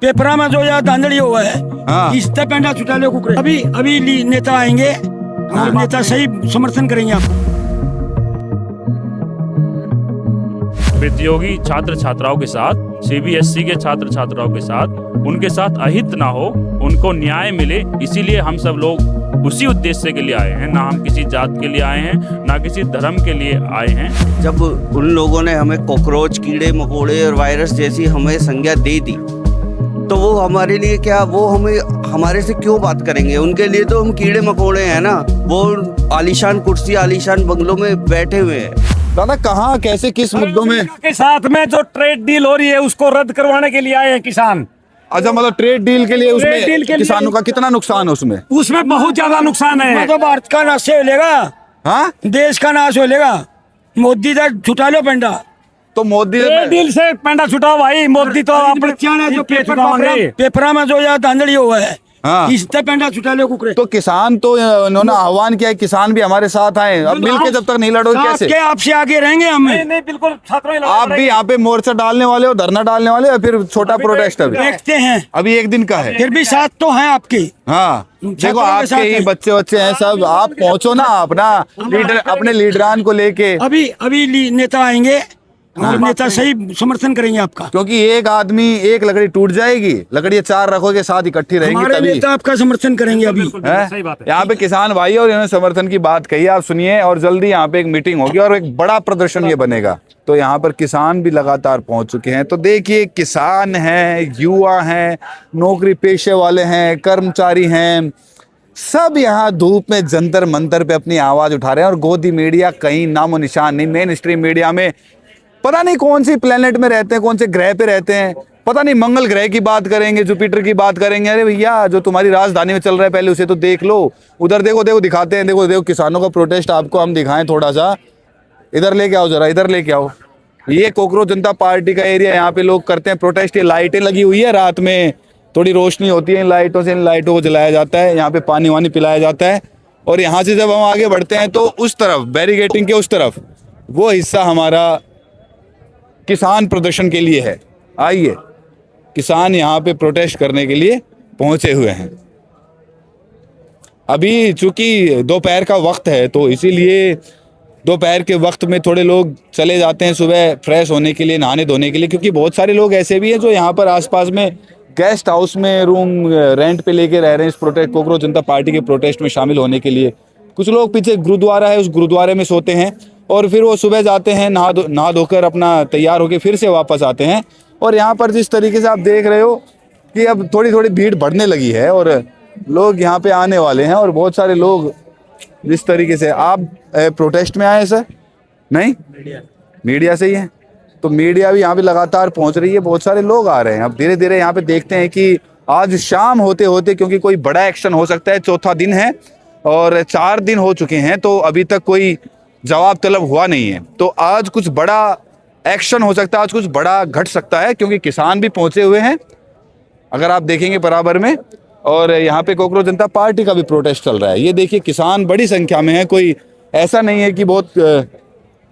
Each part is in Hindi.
पेपरा में जो यह धांधली हुआ है, हाँ। इससे पेंडा छुटा लो कुकरे। अभी अभी नेता आएंगे और नेता सही समर्थन करेंगे आपको। प्रतियोगी छात्र छात्राओं के साथ, सीबीएसई के छात्र छात्राओं के साथ, उनके साथ अहित ना हो, उनको न्याय मिले, इसीलिए हम सब लोग उसी उद्देश्य के लिए आए हैं। ना हम किसी जात के लिए आए हैं, ना किसी धर्म के लिए आए हैं। जब उन लोगों ने हमें कॉकरोच, कीड़े मकोड़े और वायरस जैसी हमें संज्ञा दे दी, तो वो हमारे लिए क्या, वो हमें हमारे से क्यों बात करेंगे? उनके लिए तो हम कीड़े मकोड़े हैं ना। वो आलीशान कुर्सी, आलीशान बंगलों में बैठे हुए हैं। दादा कहाँ, कैसे, किस मुद्दों में? के साथ में जो ट्रेड डील हो रही है उसको रद्द करवाने के लिए आए हैं किसान। अच्छा, मतलब ट्रेड डील के लिए उसमें डील के लिए किसानों का कितना नुकसान है उसमें? उसमें बहुत ज्यादा नुकसान है। तो भारत का नाश हो लेगा, हाँ, देश का नाश हो लेगा। मोदी तक छुटा लो पेंडा। तो मोदी ट्रेड डील से पेंडा छुटाओ भाई। मोदी तो अपने जो छुटाएंगे। पेपरा में जो यह धांधली हुआ है, हाँ। इससे पेंडा छुटा लो कुकरे। तो किसान तो इन्होंने आह्वान किया है, किसान भी हमारे साथ आए। अब मिलके जब तक नहीं लड़ोगे कैसे? आपके आपसे आगे रहेंगे हम। नहीं बिल्कुल छात्रों ही आप भी यहाँ पे मोर्चा डालने वाले हो, धरना डालने वाले हो, या फिर छोटा प्रोटेस्ट? अभी देखते हैं, अभी एक दिन का है, फिर भी साथ तो हैं आपके। हाँ। देखो छात्रों के साथ आपके ही हैं। बच्चे हैं सब, आप पहुंचो ना अपना लीडर, अपने लीडरान को लेके। अभी नेता आएंगे और नेता सही समर्थन करेंगे आपका। क्योंकि एक आदमी, एक लकड़ी टूट जाएगी, लकड़ी चार रखोगे साथ इकट्ठी रहेंगी हमारे तभी। नेता आपका समर्थन करेंगे अभी। सही बात है। यहाँ पे किसान भाई और इन्होंने समर्थन की बात कही, आप सुनिए। और जल्दी यहाँ पे एक मीटिंग होगी और एक बड़ा प्रदर्शन ये बनेगा। तो यहाँ पर किसान भी लगातार पहुंच चुके हैं। तो देखिए, किसान हैं, युवा हैं, नौकरी पेशे वाले हैं, कर्मचारी हैं, सब यहाँ धूप में जंतर मंतर पे अपनी आवाज उठा रहे हैं। और गोदी मीडिया कहीं नामो निशान नहीं। मेन स्ट्रीम मीडिया में पता नहीं कौन सी प्लेनेट में रहते हैं, कौन से ग्रह पे रहते हैं, पता नहीं। मंगल ग्रह की बात करेंगे, जुपिटर की बात करेंगे। अरे भैया, जो तुम्हारी राजधानी में चल रहा है पहले उसे तो देख लो। उधर देखो, देखो दिखाते हैं, देखो देखो किसानों का प्रोटेस्ट आपको हम दिखाएं थोड़ा सा। इधर लेके आओ जरा, इधर लेके आओ। ये कोकरोच जनता पार्टी का एरिया, यहाँ पे लोग करते हैं प्रोटेस्ट। ये लाइटें लगी हुई है, रात में थोड़ी रोशनी होती है इन लाइटों से। इन लाइटों को जलाया जाता है, यहाँ पे पानी वानी पिलाया जाता है। और यहाँ से जब हम आगे बढ़ते हैं तो उस तरफ, बैरिकेटिंग के उस तरफ, वो हिस्सा हमारा किसान प्रदर्शन के लिए है। आइए, किसान यहाँ पे प्रोटेस्ट करने के लिए पहुंचे हुए हैं। अभी चूंकि दोपहर का वक्त है, तो इसीलिए दोपहर के वक्त में थोड़े लोग चले जाते हैं सुबह फ्रेश होने के लिए, नहाने धोने के लिए। क्योंकि बहुत सारे लोग ऐसे भी हैं जो यहाँ पर आसपास में गेस्ट हाउस में रूम रेंट पे लेके रह रहे हैं इस प्रोटेस्ट, कोकरोच जनता पार्टी के प्रोटेस्ट में शामिल होने के लिए। कुछ लोग पीछे गुरुद्वारा है, उस गुरुद्वारे में सोते हैं और फिर वो सुबह जाते हैं, नहा धोकर अपना तैयार होकर फिर से वापस आते हैं। और यहाँ पर जिस तरीके से आप देख रहे हो कि अब थोड़ी थोड़ी भीड़ बढ़ने लगी है और लोग यहाँ पे आने वाले हैं। और बहुत सारे लोग जिस तरीके से, आप प्रोटेस्ट में आए सर? नहीं, मीडिया से ही है। तो मीडिया भी यहाँ पे लगातार पहुँच रही है, बहुत सारे लोग आ रहे हैं। अब धीरे धीरे यहाँ पे देखते हैं कि आज शाम होते होते, क्योंकि कोई बड़ा एक्शन हो सकता है, चौथा दिन है और 4 दिन हो चुके हैं, तो अभी तक कोई जवाब तलब हुआ नहीं है। तो आज कुछ बड़ा एक्शन हो सकता है, आज कुछ बड़ा घट सकता है, क्योंकि किसान भी पहुंचे हुए हैं अगर आप देखेंगे बराबर में। और यहाँ पे कोकरोच जनता पार्टी का भी प्रोटेस्ट चल रहा है। ये देखिए, किसान बड़ी संख्या में है, कोई ऐसा नहीं है कि बहुत,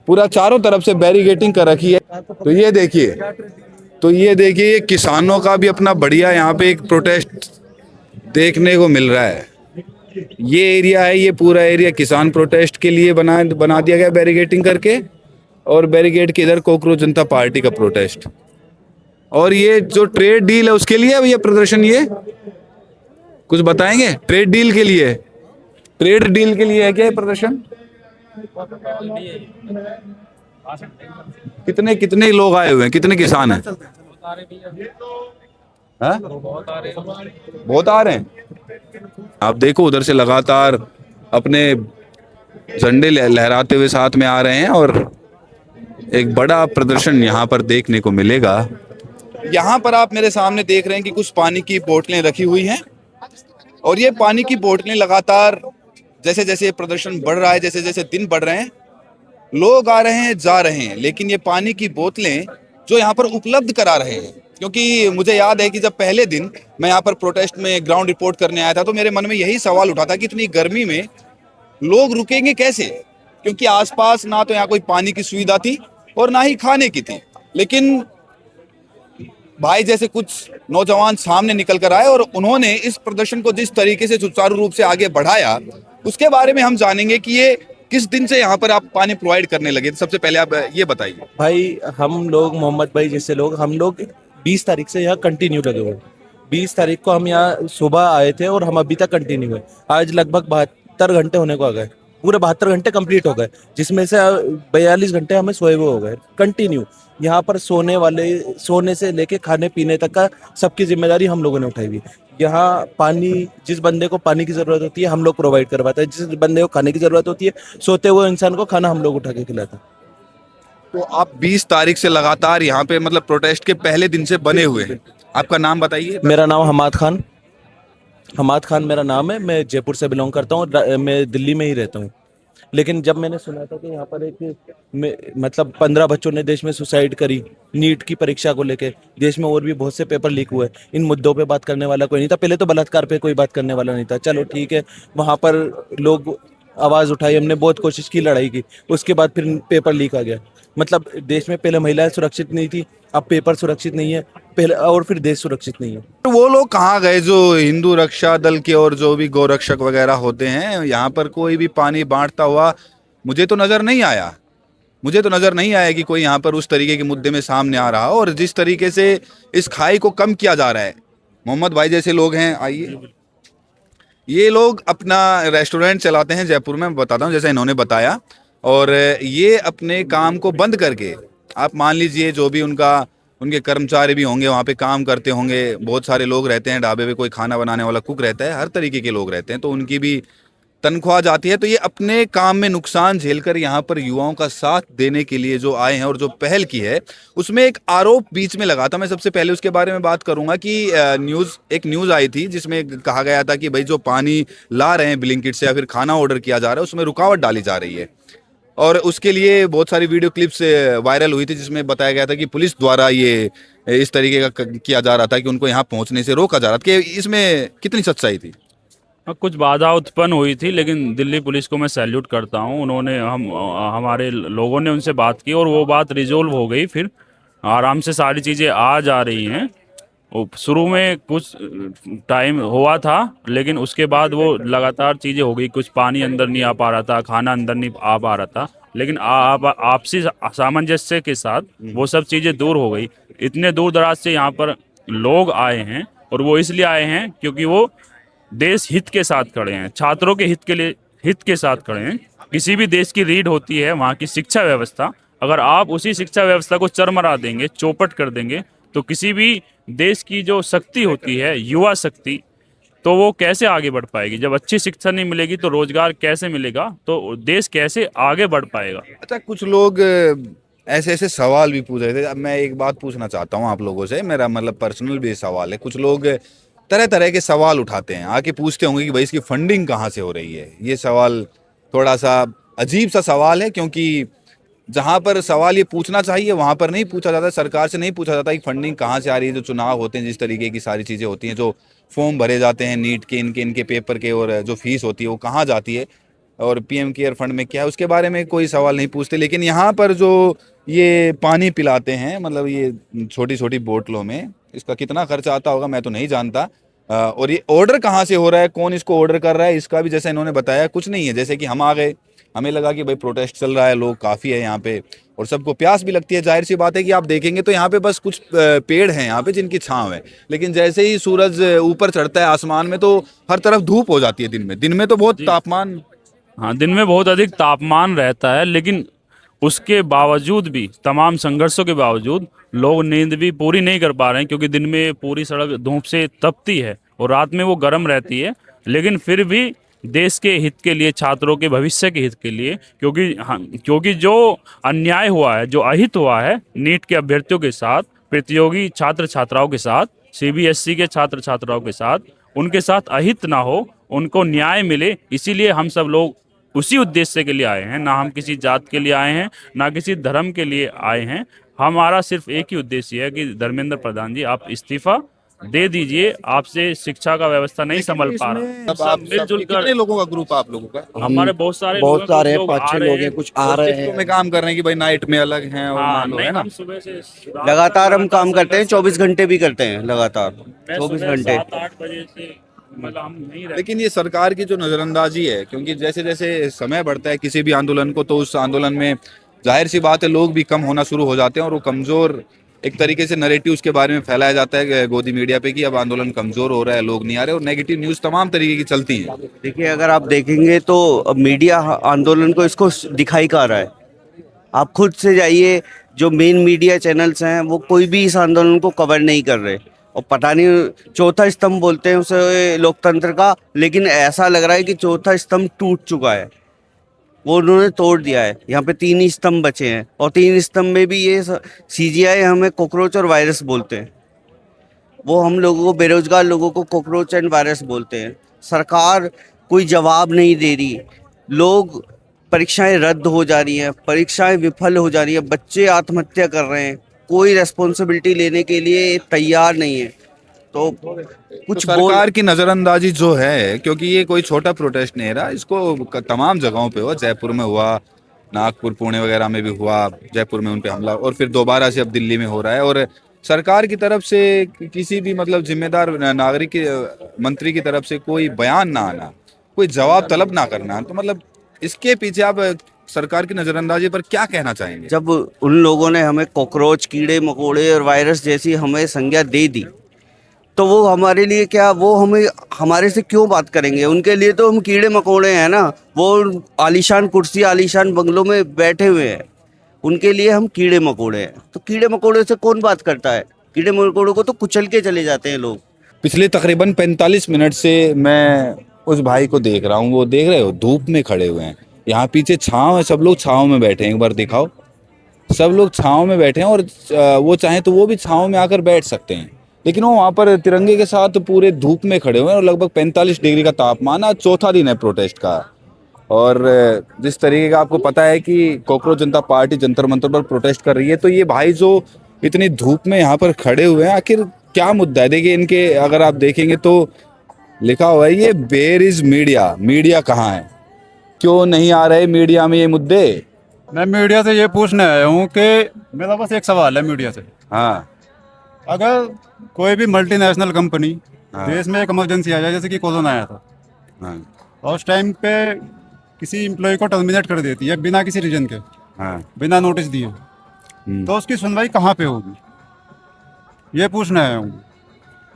पूरा चारों तरफ से बैरिकेटिंग कर रखी है। तो ये देखिए, ये किसानों का भी अपना बढ़िया यहाँ पे एक प्रोटेस्ट देखने को मिल रहा है। ये एरिया है, ये पूरा एरिया किसान प्रोटेस्ट के लिए बना दिया गया बैरिकेटिंग करके। और बैरिकेड के इधर कोकरोच जनता पार्टी का प्रोटेस्ट। और ये जो ट्रेड डील है उसके लिए है ये प्रदर्शन। ये कुछ बताएंगे? ट्रेड डील के लिए, ट्रेड डील के लिए है क्या ये प्रदर्शन? कितने कितने लोग आए हुए हैं, कितने किसान हैं? हाँ? बहुत आ रहे हैं। आप देखो, उधर से लगातार अपने झंडे लहराते हुए साथ में आ रहे हैं और एक बड़ा प्रदर्शन यहाँ पर देखने को मिलेगा। यहाँ पर आप मेरे सामने देख रहे हैं कि कुछ पानी की बोतलें रखी हुई हैं और ये पानी की बोतलें लगातार, जैसे जैसे प्रदर्शन बढ़ रहा है, जैसे जैसे दिन बढ़ रहे हैं, लोग आ रहे हैं, जा रहे हैं, लेकिन ये पानी की बोतलें जो यहाँ पर उपलब्ध करा रहे हैं। क्योंकि मुझे याद है कि जब पहले दिन मैं यहाँ पर प्रोटेस्ट में ग्राउंड रिपोर्ट करने आया था, तो मेरे मन में यही सवाल उठा था कि इतनी गर्मी में लोग रुकेंगे कैसे, क्योंकि आसपास ना तो यहाँ कोई पानी की सुविधा थी और ना ही खाने की थी। लेकिन भाई जैसे कुछ नौजवान सामने निकल कर आए और उन्होंने इस प्रदर्शन को जिस तरीके से सुचारू रूप से आगे बढ़ाया, उसके बारे में हम जानेंगे कि ये किस दिन से यहाँ पर आप पानी प्रोवाइड करने लगे। तो सबसे पहले आप ये बताइए। भाई हम लोग मोहम्मद भाई जैसे लोग हम लोग 20 तारीख से यहाँ कंटिन्यू लगे हुए हैं। 20 तारीख को हम यहाँ सुबह आए थे और हम अभी तक कंटिन्यू है। आज लगभग 72 घंटे होने को आ गए, पूरे 72 घंटे कंप्लीट हो गए, जिसमें से 42 घंटे हमें सोए हुए हो गए कंटिन्यू। यहाँ पर सोने से लेके खाने पीने तक का सबकी जिम्मेदारी हम लोगों ने उठाई हुई। यहाँ पानी, जिस बंदे को पानी की जरूरत होती है हम लोग प्रोवाइड करवाते हैं, जिस बंदे को खाने की जरूरत होती है सोते हुए इंसान को खाना हम लोग उठा के खिलाते हैं। तो आप 20 तारीख से लगातार यहाँ पे मतलब प्रोटेस्ट के पहले दिन से बने हुए हैं। आपका नाम बताइए। मेरा नाम हमाद खान मेरा नाम है। मैं जयपुर से बिलोंग करता हूँ, मैं दिल्ली में ही रहता हूँ। लेकिन जब मैंने सुना था कि यहाँ पर मतलब 15 बच्चों ने देश में सुसाइड करी नीट की परीक्षा को लेके, देश में और भी बहुत से पेपर लीक हुए, इन मुद्दों पे बात करने वाला कोई नहीं था। पहले तो बलात्कार पे कोई बात करने वाला नहीं था, चलो ठीक है, वहाँ पर लोग आवाज़ उठाई, हमने बहुत कोशिश की, लड़ाई की, उसके बाद फिर पेपर लीक आ गया। मतलब देश में पहले महिलाएं सुरक्षित नहीं थी, अब पेपर सुरक्षित नहीं है पहले, और फिर देश सुरक्षित नहीं है। तो वो लोग कहाँ गए जो हिंदू रक्षा दल के और जो भी गोरक्षक वगैरह होते हैं? यहाँ पर कोई भी पानी बांटता हुआ मुझे तो नजर नहीं आया। मुझे तो नजर नहीं आया कि कोई यहाँ पर उस तरीके के मुद्दे में सामने आ रहा। और जिस तरीके से इस खाई को कम किया जा रहा है, मोहम्मद भाई जैसे लोग हैं, आइए, ये लोग अपना रेस्टोरेंट चलाते हैं जयपुर में, मैं बताता हूँ जैसे इन्होंने बताया। और ये अपने काम को बंद करके, आप मान लीजिए जो भी उनके कर्मचारी भी होंगे, वहाँ पे काम करते होंगे, बहुत सारे लोग रहते हैं ढाबे पे, कोई खाना बनाने वाला कुक रहता है, हर तरीके के लोग रहते हैं, तो उनकी भी तनख्वाह जाती है। तो ये अपने काम में न्ुकसान झेलकर यहाँ पर युवाओं का साथ देने के लिए जो आए हैं और जो पहल की है, उसमें एक आरोप बीच में लगा था। मैं सबसे पहले उसके बारे में बात करूंगा कि एक न्यूज़ आई थी जिसमें कहा गया था कि भाई जो पानी ला रहे हैं ब्लिंकिट से या फिर खाना ऑर्डर किया जा रहा है, उसमें रुकावट डाली जा रही है। और उसके लिए बहुत सारी वीडियो क्लिप्स वायरल हुई थी जिसमें बताया गया था कि पुलिस द्वारा ये इस तरीके का किया जा रहा था कि उनको यहाँ पहुँचने से रोका जा रहा था। कि इसमें कितनी सच्चाई थी? कुछ बाधा उत्पन्न हुई थी, लेकिन दिल्ली पुलिस को मैं सैल्यूट करता हूँ। उन्होंने हमारे लोगों ने उनसे बात की और वो बात रिजोल्व हो गई, फिर आराम से सारी चीज़ें आ जा रही हैं। शुरू में कुछ टाइम हुआ था, लेकिन उसके बाद वो लगातार चीज़ें हो गई। कुछ पानी अंदर नहीं आ पा रहा था, खाना अंदर नहीं आ पा रहा था, लेकिन आपसी सामंजस्य के साथ वो सब चीज़ें दूर हो गई। इतने दूर दराज से यहाँ पर लोग आए हैं, और वो इसलिए आए हैं क्योंकि वो देश हित के साथ खड़े हैं, छात्रों के हित के साथ खड़े हैं। किसी भी देश की रीढ़ होती है वहाँ की शिक्षा व्यवस्था। अगर आप उसी शिक्षा व्यवस्था को चरमरा देंगे, चौपट कर देंगे, तो किसी भी देश की जो शक्ति होती है, युवा शक्ति, तो वो कैसे आगे बढ़ पाएगी? जब अच्छी शिक्षा नहीं मिलेगी तो रोजगार कैसे मिलेगा? तो देश कैसे आगे बढ़ पाएगा? अच्छा, कुछ लोग ऐसे ऐसे सवाल भी पूछ रहे थे। अब मैं एक बात पूछना चाहता हूँ आप लोगों से, मेरा मतलब पर्सनल भी सवाल है। कुछ लोग तरह तरह के सवाल उठाते हैं, आके पूछते होंगे कि भाई इसकी फंडिंग कहाँ से हो रही है। ये सवाल थोड़ा सा अजीब सा सवाल है, क्योंकि जहाँ पर सवाल ये पूछना चाहिए वहाँ पर नहीं पूछा जाता, सरकार से नहीं पूछा जाता कि फंडिंग कहाँ से आ रही है। जो चुनाव होते हैं, जिस तरीके की सारी चीज़ें होती हैं, जो फॉर्म भरे जाते हैं नीट के, इनके पेपर के, और जो फीस होती है वो कहाँ जाती है, और पीएम केयर फंड में क्या है, उसके बारे में कोई सवाल नहीं पूछते। लेकिन यहाँ पर जो ये पानी पिलाते हैं, मतलब ये छोटी छोटी बोतलों में, इसका कितना खर्चा आता होगा मैं तो नहीं जानता। और ये ऑर्डर कहाँ से हो रहा है, कौन इसको ऑर्डर कर रहा है, इसका भी जैसे इन्होंने बताया कुछ नहीं है। जैसे कि हम आ गए, हमें लगा कि भाई प्रोटेस्ट चल रहा है, लोग काफ़ी है यहाँ पे, और सबको प्यास भी लगती है। जाहिर सी बात है कि आप देखेंगे तो यहाँ पे बस कुछ पेड़ हैं यहाँ पे जिनकी छांव है, लेकिन जैसे ही सूरज ऊपर चढ़ता है आसमान में तो हर तरफ धूप हो जाती है। दिन में तो बहुत तापमान, हाँ, दिन में बहुत अधिक तापमान रहता है, लेकिन उसके बावजूद भी, तमाम संघर्षों के बावजूद, लोग नींद भी पूरी नहीं कर पा रहे हैं, क्योंकि दिन में पूरी सड़क धूप से तपती है और रात में वो गर्म रहती है। लेकिन फिर भी देश के हित के लिए, छात्रों के भविष्य के हित के लिए, क्योंकि जो अन्याय हुआ है, जो अहित हुआ है नीट के अभ्यर्थियों के साथ, प्रतियोगी छात्र छात्राओं के साथ, सीबीएसई के छात्र छात्राओं के साथ, उनके साथ अहित ना हो, उनको न्याय मिले, इसीलिए हम सब लोग उसी उद्देश्य के लिए आए हैं। ना हम किसी जात के लिए आए हैं, ना किसी धर्म के लिए आए हैं। हमारा सिर्फ एक ही उद्देश्य है कि धर्मेंद्र प्रधान जी, आप इस्तीफा दे दीजिए, आपसे शिक्षा का व्यवस्था नहीं संभल पा रहा। अब आप मिलजुल कर कितने लोगों का ग्रुप आप लोगों का? हमारे बहुत सारे बहुत लोग हैं, सारे कुछ लोग 5-6 आ रहे लोग हैं, हैं। कुछ आ रहे शिफ्टों हैं। में काम कर रहे हैं कि भाई नाइट में अलग हैं और हाँ, मान लो, नहीं है ना? हम सुबह से लगातार हम काम करते हैं, 24 घंटे भी करते हैं लगातार, मैं 24 सुबह घंटे। 7-8 बजे से मतलब हम नहीं रहते। लेकिन ये सरकार की जो नजरअंदाजी है, क्योंकि जैसे जैसे समय बढ़ता है किसी भी आंदोलन को, तो उस आंदोलन में जाहिर सी बात है लोग भी कम होना शुरू हो जाते हैं और वो कमजोर एक तरीके से नैरेटिव उसके बारे में फैलाया जाता है गोदी मीडिया पे कि अब आंदोलन कमजोर हो रहा है, लोग नहीं आ रहे, और नेगेटिव न्यूज तमाम तरीके की चलती है। देखिए, अगर आप देखेंगे तो अब मीडिया आंदोलन को इसको दिखाई का रहा है। आप खुद से जाइए, जो मेन मीडिया चैनल्स हैं वो कोई भी इस आंदोलन को कवर नहीं कर रहे, और पता नहीं चौथा स्तंभ बोलते हैं उसे लोकतंत्र का, लेकिन ऐसा लग रहा है कि चौथा स्तंभ टूट चुका है, वो उन्होंने तोड़ दिया है। यहाँ पे 3 ही स्तंभ बचे हैं, और 3 स्तंभ में भी ये CGI हमें कॉकरोच और वायरस बोलते हैं। वो हम लोगों को, बेरोजगार लोगों को कॉकरोच एंड वायरस बोलते हैं। सरकार कोई जवाब नहीं दे रही, लोग परीक्षाएं रद्द हो जा रही हैं, परीक्षाएं विफल हो जा रही हैं, बच्चे आत्महत्या कर रहे हैं, कोई रेस्पॉन्सिबिलिटी लेने के लिए तैयार नहीं है। तो कुछ तो सरकार की नजरअंदाजी जो है, क्योंकि ये कोई छोटा प्रोटेस्ट नहीं रहा, इसको तमाम जगहों पे हुआ, जयपुर में हुआ, नागपुर पुणे वगैरह में भी हुआ, जयपुर में उन पे हमला, और फिर दोबारा से अब दिल्ली में हो रहा है, और सरकार की तरफ से किसी भी मतलब जिम्मेदार नागरिक मंत्री की तरफ से कोई बयान ना आना, कोई जवाब तलब ना करना, तो मतलब इसके पीछे आप सरकार की नजरअंदाजी पर क्या कहना चाहेंगे? जब उन लोगों ने हमें कॉकरोच, कीड़े मकोड़े और वायरस जैसी हमें संज्ञा दे दी, तो वो हमारे लिए क्या, वो हमें हमारे से क्यों बात करेंगे? उनके लिए तो हम कीड़े मकोड़े हैं ना, वो आलीशान कुर्सी, आलीशान बंगलों में बैठे हुए हैं, उनके लिए हम कीड़े मकोड़े हैं। तो कीड़े मकोड़े से कौन बात करता है? कीड़े मकोड़ों को तो कुचल के चले जाते हैं लोग। पिछले तकरीबन 45 मिनट से मैं उस भाई को देख रहा हूँ, वो देख रहे हो धूप में खड़े हुए हैं, यहाँ पीछे छांव है, सब लोग छांव में बैठे हैं, एक बार दिखाओ, सब लोग छांव में बैठे हैं, और वो चाहें तो वो भी छांव में आकर बैठ सकते हैं, लेकिन वो वहाँ पर तिरंगे के साथ पूरे धूप में खड़े हुए हैं, और लगभग 45 डिग्री का तापमान, आज चौथा दिन है प्रोटेस्ट का। और जिस तरीके का आपको पता है कि कॉकरोच जनता पार्टी जंतर मंतर पर प्रोटेस्ट कर रही है, तो ये भाई जो इतनी धूप में यहाँ पर खड़े हुए हैं, आखिर क्या मुद्दा है? देखिए इनके अगर आप देखेंगे तो लिखा हुआ है ये वेयर इज मीडिया, मीडिया कहाँ है, क्यों नहीं आ रहे मीडिया में ये मुद्दे? मैं मीडिया से ये पूछने आया हूँ कि मेरा बस एक सवाल है मीडिया से। हाँ, अगर कोई भी मल्टीनेशनल कंपनी देश में एक इमरजेंसी आ जाए, जैसे कि कोरोना आया था, हाँ, और उस टाइम पे किसी एम्प्लॉय को टर्मिनेट कर देती है बिना किसी रीजन के, हाँ, बिना नोटिस दिए, तो उसकी सुनवाई कहाँ पे होगी, ये पूछने आया हूँ।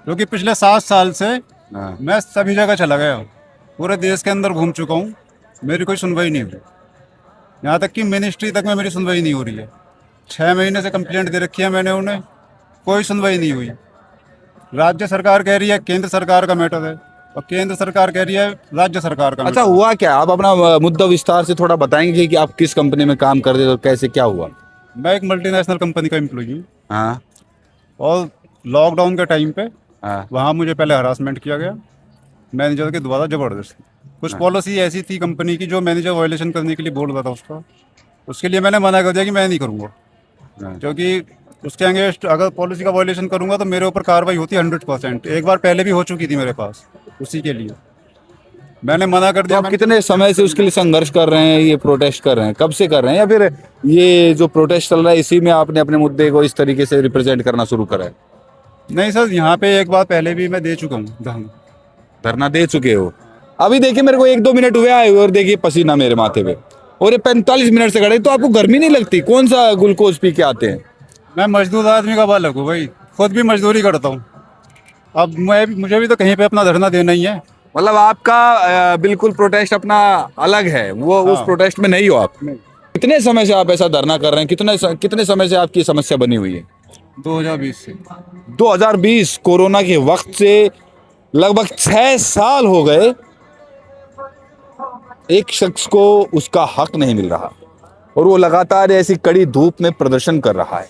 क्योंकि पिछले 7 साल से हाँ। मैं सभी जगह चला गया हूँ, पूरे देश के अंदर घूम चुका हूँ, मेरी कोई सुनवाई नहीं हुई। यहाँ तक कि मिनिस्ट्री तक में मेरी सुनवाई नहीं हो रही है। 6 महीने से कंप्लेंट दे रखी है मैंने उन्हें, कोई सुनवाई नहीं हुई। राज्य सरकार कह रही है केंद्र सरकार का मैटर है, और केंद्र सरकार कह रही है राज्य सरकार का अच्छा, मैटर। हुआ क्या? आप अपना मुद्दा विस्तार से थोड़ा बताएंगे कि आप किस कंपनी में काम करते थे और कैसे क्या हुआ? मैं एक मल्टीनेशनल कंपनी का एम्प्लॉई हूँ, हाँ, और लॉकडाउन के टाइम पे हाँ, वहाँ मुझे पहले हरासमेंट किया गया मैनेजर के द्वारा ज़बरदस्ती। कुछ पॉलिसी ऐसी थी कंपनी की जो मैनेजर वायलेशन करने के लिए बोल रहा था उसका, उसके लिए मैंने मना कर दिया कि मैं नहीं करूँगा, हाँ। क्योंकि उसके अगेंस्ट अगर पॉलिसी का वायलेशन करूँगा तो मेरे ऊपर कार्रवाई होती है 100%। एक बार पहले भी हो चुकी थी मेरे पास, उसी के लिए मैंने मना कर तो दिया। आप कितने समय से उसके लिए संघर्ष कर रहे हैं, ये प्रोटेस्ट कर रहे हैं, कब से कर रहे हैं, या फिर ये जो प्रोटेस्ट चल रहा है इसी में आपने अपने मुद्दे को इस तरीके से रिप्रेजेंट करना शुरू करा है? नहीं सर, यहाँ पे एक बार पहले भी मैं दे चुका हूँ धरना दे चुके हो? अभी देखिए मेरे को 1-2 मिनट हुए आए हुए, और देखिए पसीना मेरे माथे पे, और ये 45 मिनट से खड़े, तो आपको गर्मी नहीं लगती? कौन सा ग्लूकोज पी के आते हैं? मैं मजदूर आदमी का बालक हूँ भाई, खुद भी मजदूरी करता हूँ। अब मुझे भी तो कहीं पे अपना धरना देना ही है। मतलब आपका बिल्कुल प्रोटेस्ट अपना अलग है, वो उस प्रोटेस्ट में नहीं हो आप? कितने समय से आप ऐसा धरना कर रहे हैं? कितने समय से आपकी समस्या बनी हुई है? 2020 से। 2020 कोरोना के वक्त से लगभग 6 साल हो गए, एक शख्स को उसका हक नहीं मिल रहा, और वो लगातार ऐसी कड़ी धूप में प्रदर्शन कर रहा है।